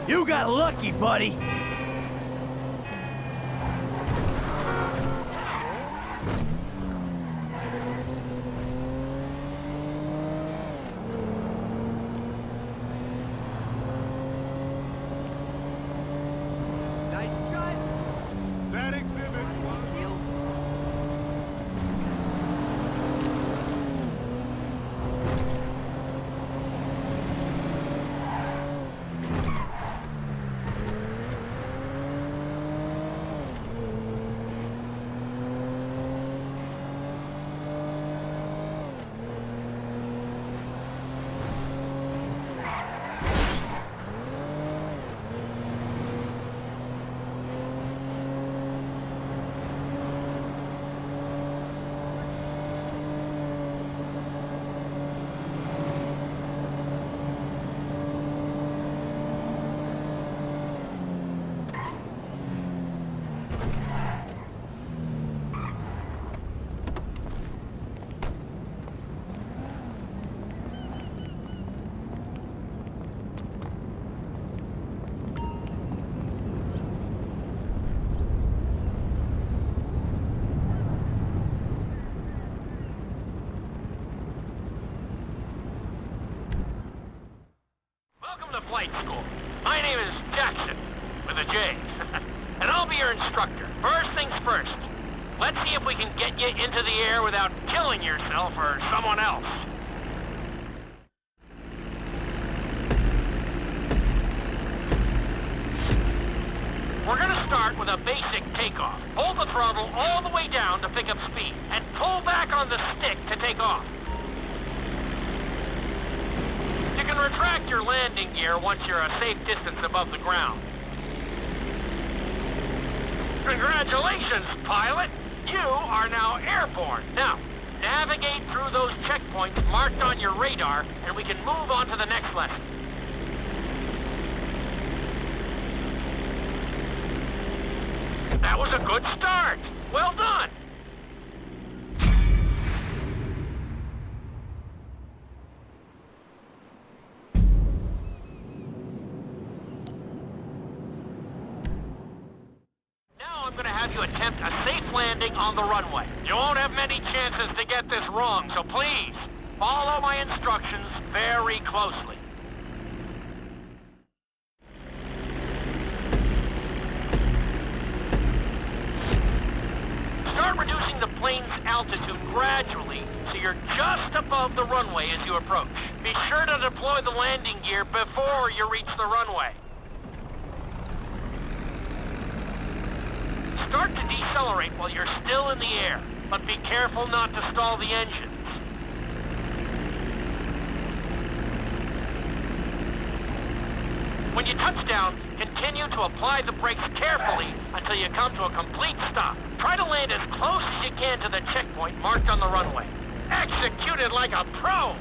You got lucky, buddy. Nice try. That exhibit was You. Welcome to flight school. My name is Jackson, with a J. And I'll be your instructor. First things first. Let's see if we can get you into the air without killing yourself or someone else. We're gonna start with a basic takeoff. Hold the throttle all the way down to pick up speed, and pull back on the stick to take off. You can retract your landing gear once you're a safe distance above the ground. Congratulations, pilot! You are now airborne. Now, navigate through those checkpoints marked on your radar, and we can move on to the next lesson. That was a good start. Well done. Now I'm going to have you attempt a safe landing on the runway. You won't have many chances to get this wrong, so please follow my instructions very closely. Start reducing the plane's altitude gradually so you're just above the runway as you approach. Be sure to deploy the landing gear before you reach the runway. Start to decelerate while you're still in the air, but be careful not to stall the engines. When you touch down, continue to apply the brakes carefully until you come to a complete stop. Try to land as close as you can to the checkpoint marked on the runway. Executed like a pro!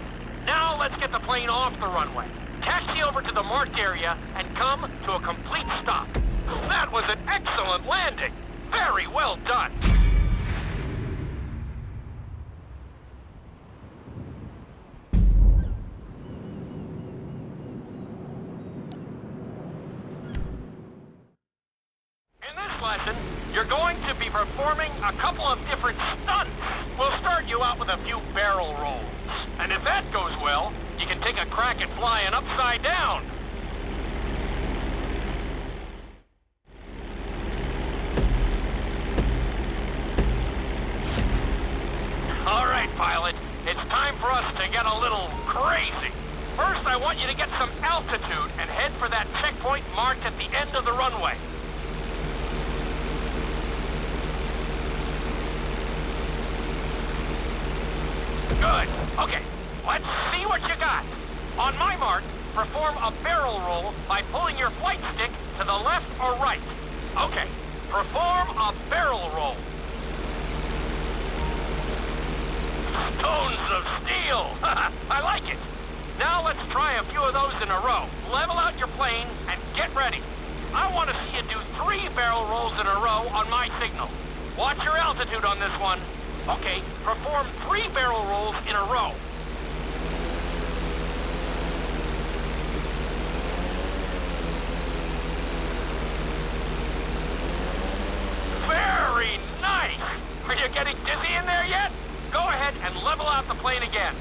Now let's get the plane off the runway. Taxi over to the marked area and come to a complete stop. That was an excellent landing! Very well done! In this lesson, you're going to be performing a couple of different stunts. We'll start you out with a few barrel rolls. And if that goes well, you can take a crack at flying upside down. All right, pilot. It's time for us to get a little crazy. First, I want you to get some altitude and head for that checkpoint marked at the end of the runway. Good. Okay, let's see what you got. On my mark, perform a barrel roll by pulling your flight stick to the left or right. Okay, perform a barrel roll. Stones of steel! I like it. Now let's try a few of those in a row. Level out your plane and get ready. I want to see you do 3 barrel rolls in a row on my signal. Watch your altitude on this one. Okay, perform 3 barrel rolls in a row. you getting dizzy in there yet? Go ahead and level out the plane again.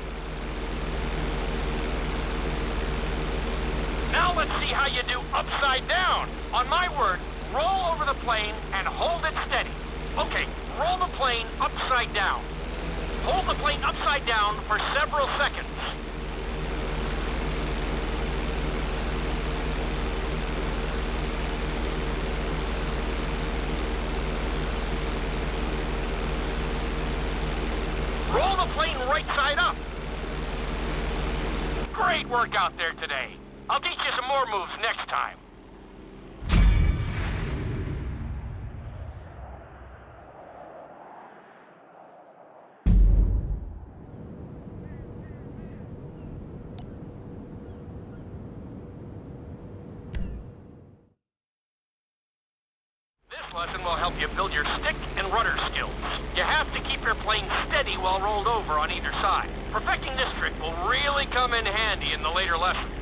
Now let's see how you do upside down. On my word, roll over the plane and hold it steady. Okay, roll the plane upside down. Hold the plane upside down for several seconds. Roll the plane right side up. Great work out there today. I'll teach you some more moves next time. This lesson will help you build your stick and rudder skills. You have to keep your plane steady while rolled over on either side. Perfecting this trick will really come in handy in the later lessons.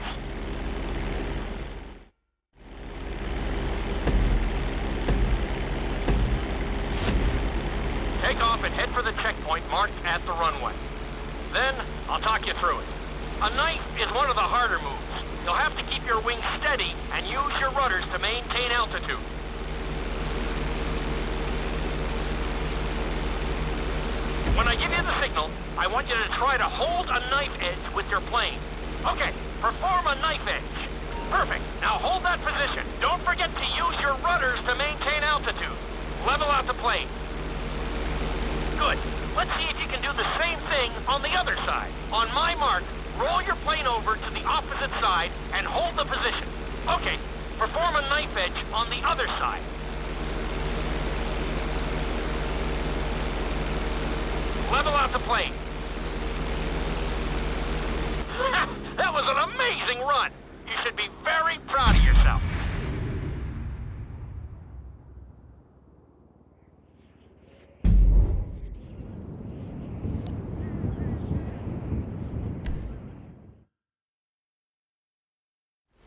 Take off and head for the checkpoint marked at the runway. Then, I'll talk you through it. A knife is one of the harder moves. You'll have to keep your wings steady and use your rudders to maintain altitude. When I give you the signal, I want you to try to hold a knife edge with your plane. Okay, perform a knife edge. Perfect. Now hold that position. Don't forget to use your rudders to maintain altitude. Level out the plane. Good. Let's see if you can do the same thing on the other side. On my mark, roll your plane over to the opposite side and hold the position. Okay, perform a knife edge on the other side. Level out the plane. That was an amazing run. You should be very proud of yourself.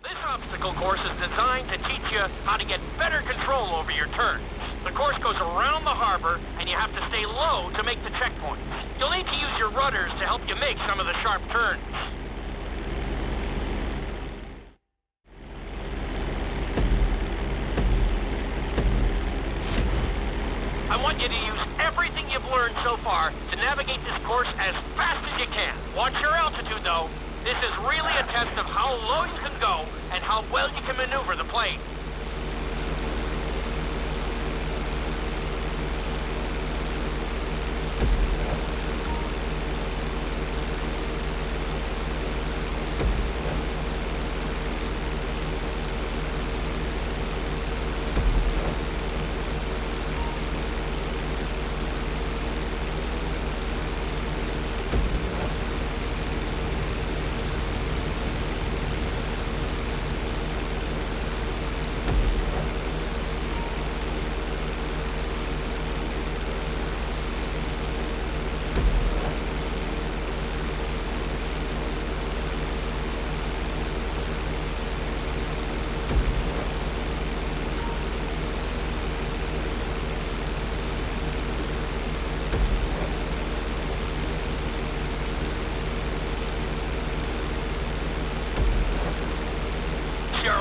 This obstacle course is designed to teach you how to get better control over your turns. The course goes around the harbor, and you have to stay low to make the checkpoints. You'll need to use your rudders to help you make some of the sharp turns. I want you to use everything you've learned so far to navigate this course as fast as you can. Watch your altitude, though. This is really a test of how low you can go and how well you can maneuver the plane.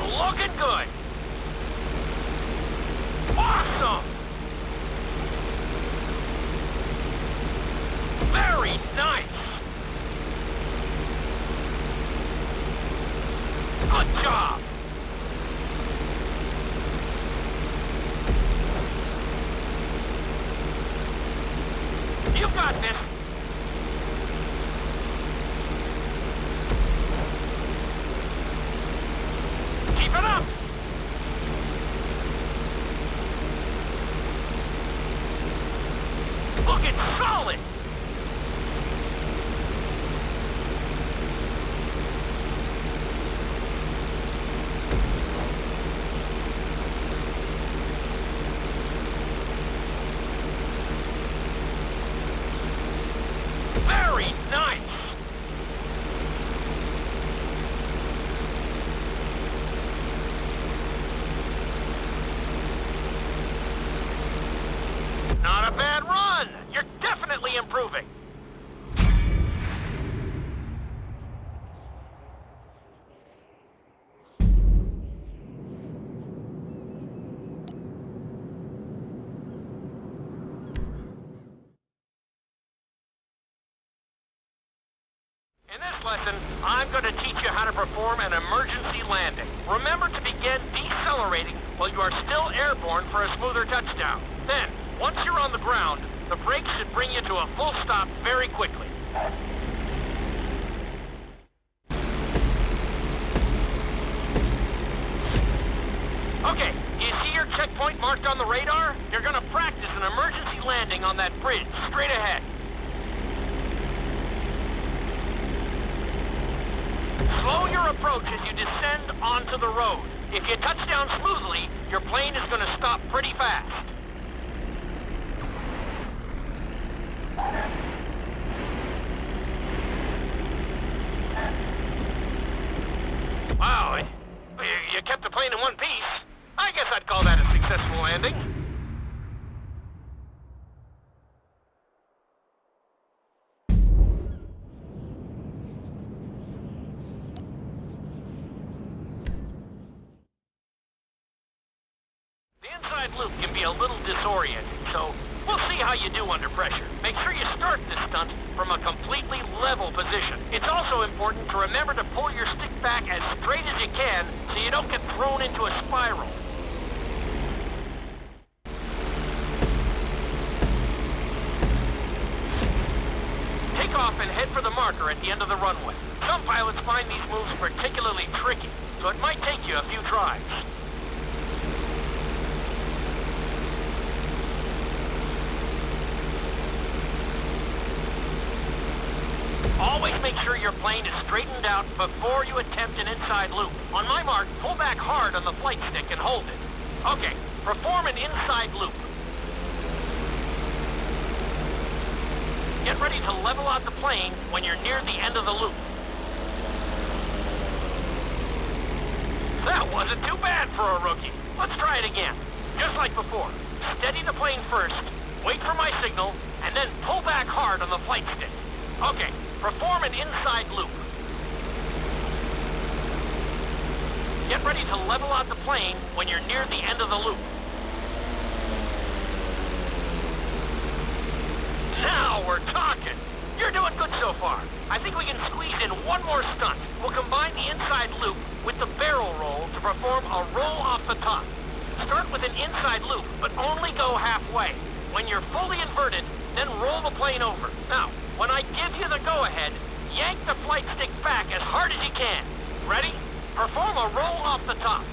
Looking good. Awesome. Very nice. Good job. You got this. Keep it up. Looking solid. In this lesson, I'm going to teach you how to perform an emergency landing. Remember to begin decelerating while you are still airborne for a smoother touchdown. Then, once you're on the ground, the brakes should bring you to a full stop very quickly. Okay, do you see your checkpoint marked on the radar? You're going to practice an emergency landing on that bridge, straight ahead. Slow your approach as you descend onto the road. If you touch down smoothly, your plane is going to stop pretty fast. Wow, you kept the plane in one piece. I guess I'd call that a successful landing. The inside loop can be a little disorienting, so we'll see how you do under pressure. Make sure you start this stunt from a completely level position. It's also important to remember to pull your stick back as straight as you can so you don't get thrown into a spiral. Take off and head for the marker at the end of the runway. Some pilots find these moves particularly tricky, so it might take you a few tries. Always make sure your plane is straightened out before you attempt an inside loop. On my mark, pull back hard on the flight stick and hold it. Okay, perform an inside loop. Get ready to level out the plane when you're near the end of the loop. That wasn't too bad for a rookie. Let's try it again. Just like before. Steady the plane first, wait for my signal, and then pull back hard on the flight stick. Okay, perform an inside loop. Get ready to level out the plane when you're near the end of the loop. Now we're talking. You're doing good so far. I think we can squeeze in one more stunt. We'll combine the inside loop with the barrel roll to perform a roll off the top. Start with an inside loop, but only go halfway. When you're fully inverted, then roll the plane over. Now, when I give you the go-ahead, yank the flight stick back as hard as you can. Ready? Perform a roll off the top.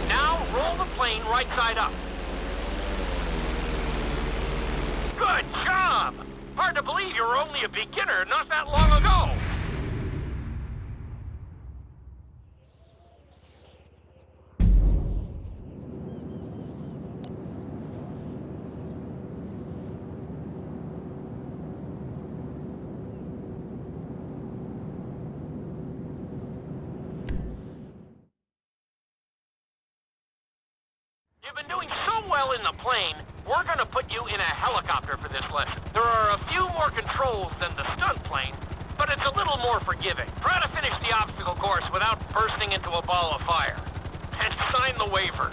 Now, roll the plane right side up. Good job! Hard to believe you were only a beginner not that long ago. You've been doing so well in the plane, we're going to put you in a helicopter for this lesson. There are a few more controls than the stunt plane, but it's a little more forgiving. Try to finish the obstacle course without bursting into a ball of fire. And sign the waiver.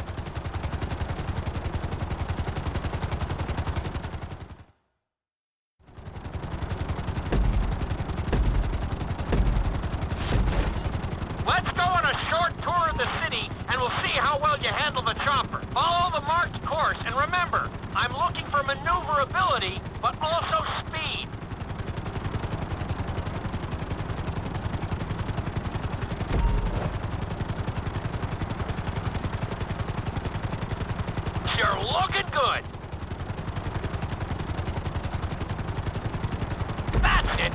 Let's go on a short tour of the city, and we'll see how well you handle the chopper. Follow the marked course, and remember, I'm looking for maneuverability, but also speed. You're looking good. That's it.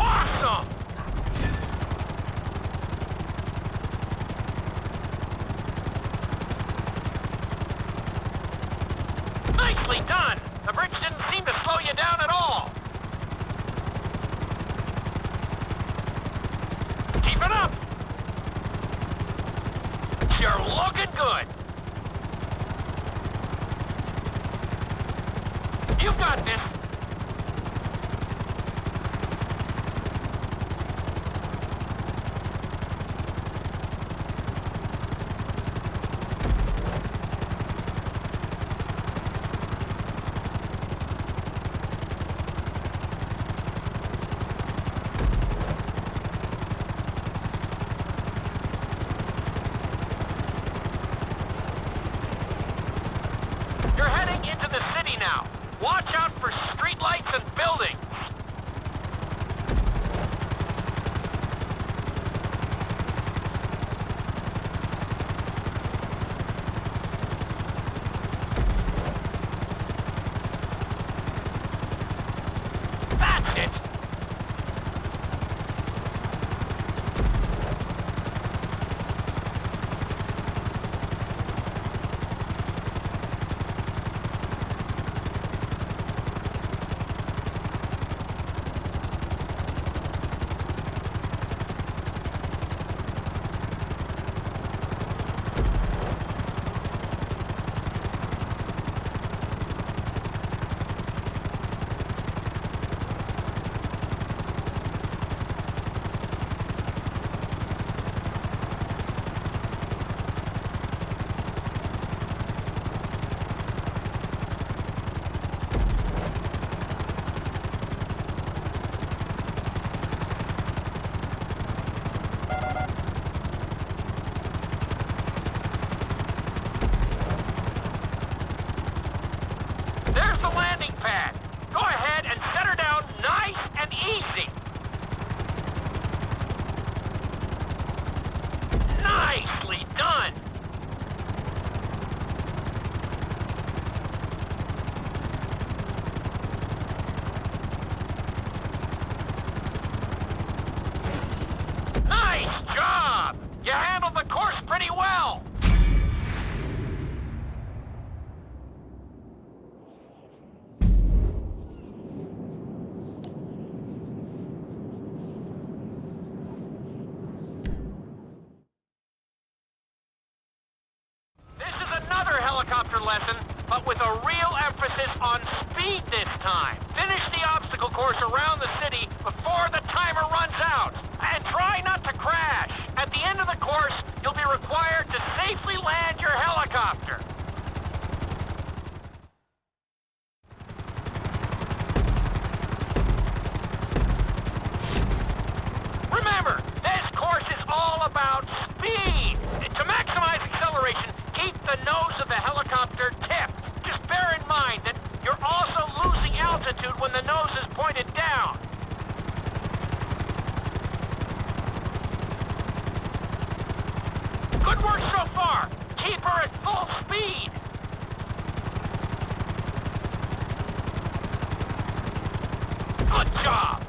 Awesome! Nicely done! The bridge didn't seem to slow you down at all. Keep it up! You're looking good! You've got this! into the city now. Watch out for streetlights and buildings. Helicopter lesson, but with a real emphasis on speed this time. Finish the obstacle course around the city before the timer runs out. And try not to crash. At the end of the course, you'll be required to safely land your helicopter. Remember, this course is all about speed. To maximize acceleration, keep the nose of the helicopter tipped. Just bear in mind that you're also losing altitude when the nose is pointed down. Good work so far. Keep her at full speed. Good job.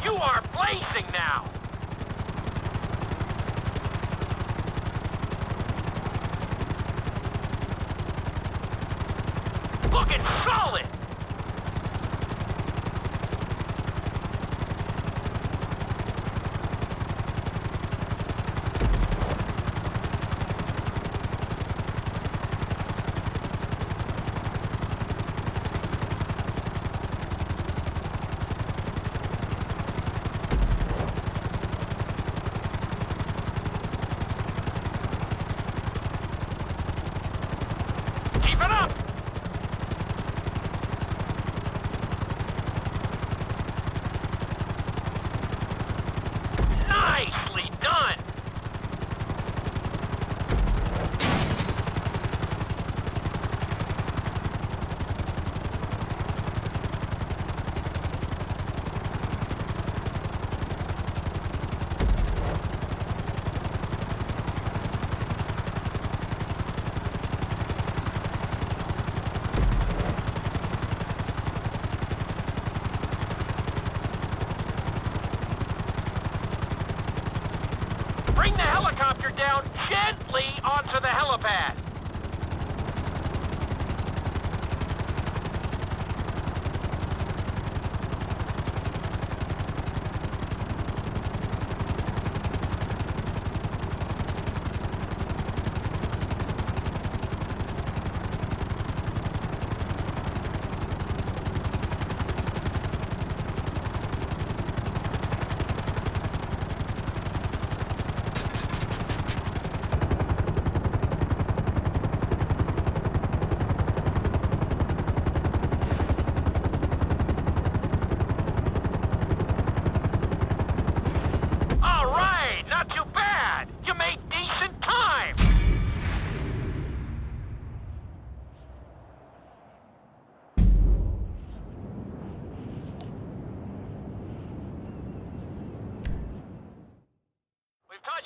You are blazing now! Looking solid! Nicely done! Bring the helicopter down gently onto the helipad.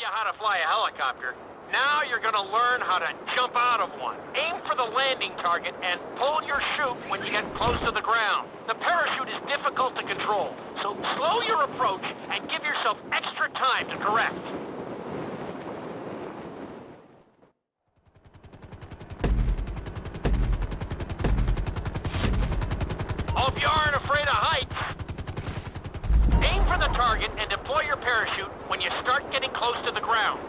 you how to fly a helicopter. Now you're gonna learn how to jump out of one. Aim for the landing target and pull your chute when you get close to the ground. The parachute is difficult to control, so slow your approach and give yourself extra time to correct. Hope you aren't afraid of heights. Aim for the target and deploy your parachute when you start getting close to the ground.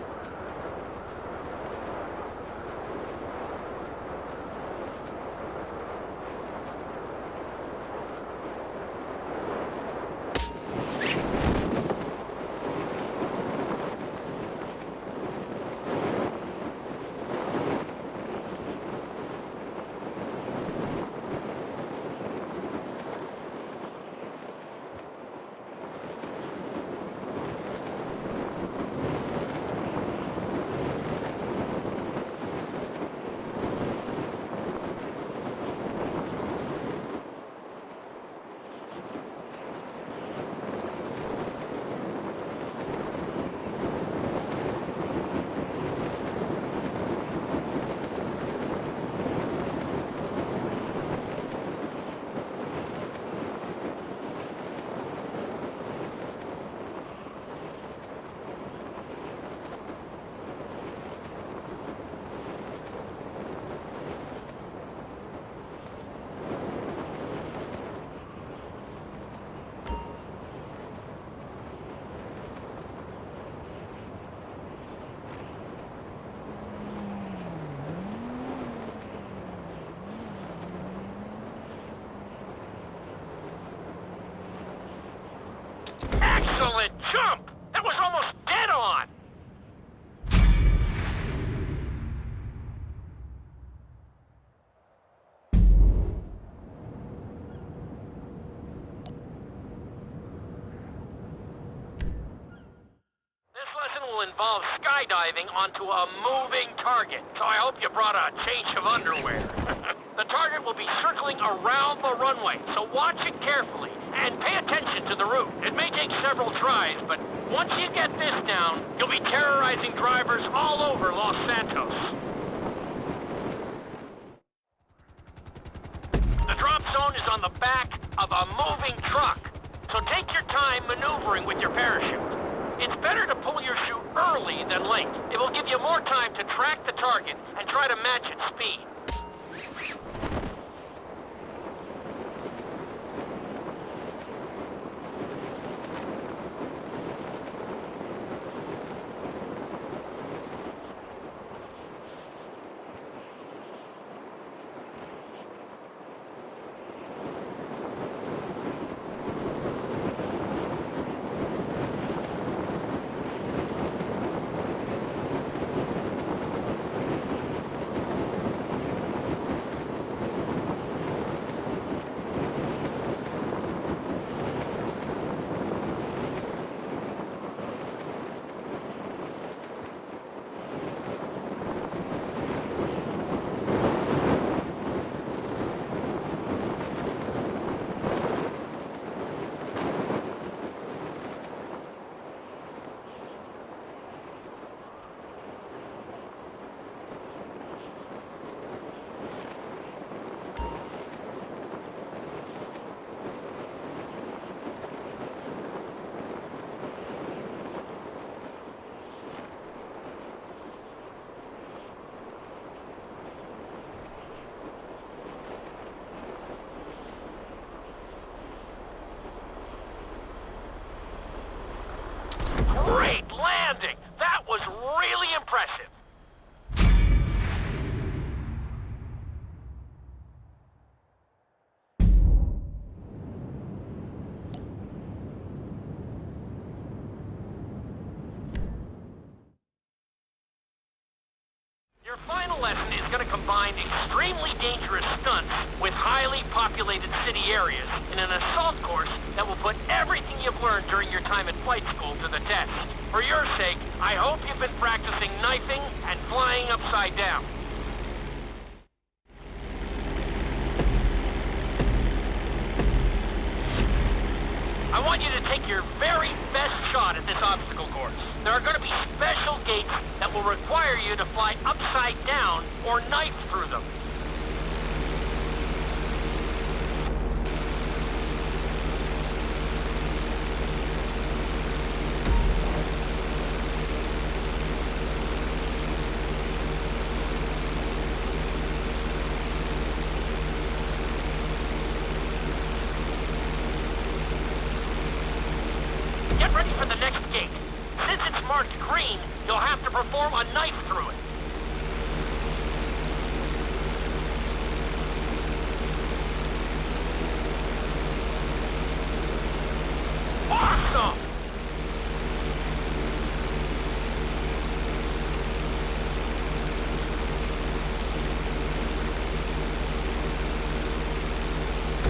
Excellent jump! That was almost dead on! This lesson will involve skydiving onto a moving target, so I hope you brought a change of underwear. The target will be circling around the runway, so watch it carefully and pay attention to the route. It may take several tries, but once you get this down, you'll be terrorizing drivers all over Los Santos. The drop zone is on the back of a moving truck, so take your time maneuvering with your parachute. It's better to pull your chute early than late. It will give you more time to track the target and try to match its speed. Great landing! That was really impressive! Your final lesson is going to combine extremely dangerous stunts with highly populated city areas in an assault course that will put everything you've learned during your time at flight school to the test. For your sake, I hope you've been practicing knifing and flying upside down. I want you to take your very best shot at this obstacle course. There are going to be special gates that will require you to fly upside down or knife through them. Get ready for the next gate. Since it's marked green, you'll have to perform a knife through it. Awesome!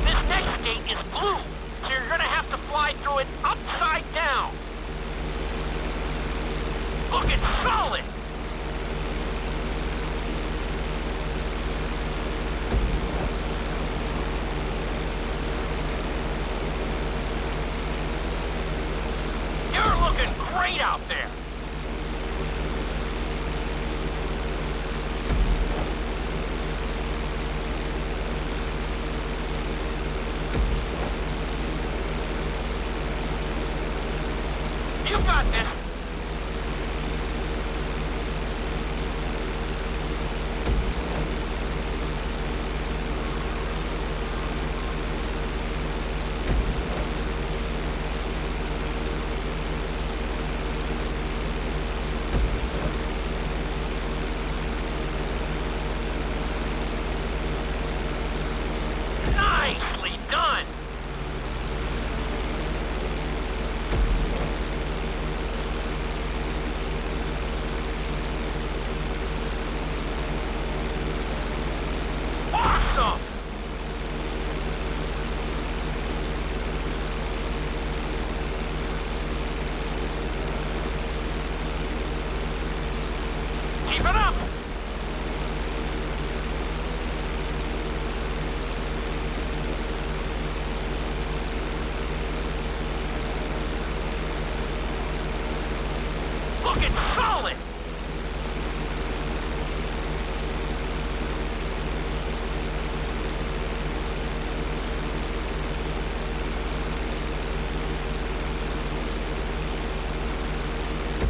This next gate is blue, so you're gonna have to fly through it upside down. Looking solid! You're looking great out there! You got this! Nicely done! Awesome! Keep it up! Looking solid!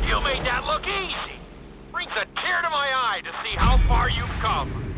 You made that look easy! Brings a tear to my eye to see how far you've come.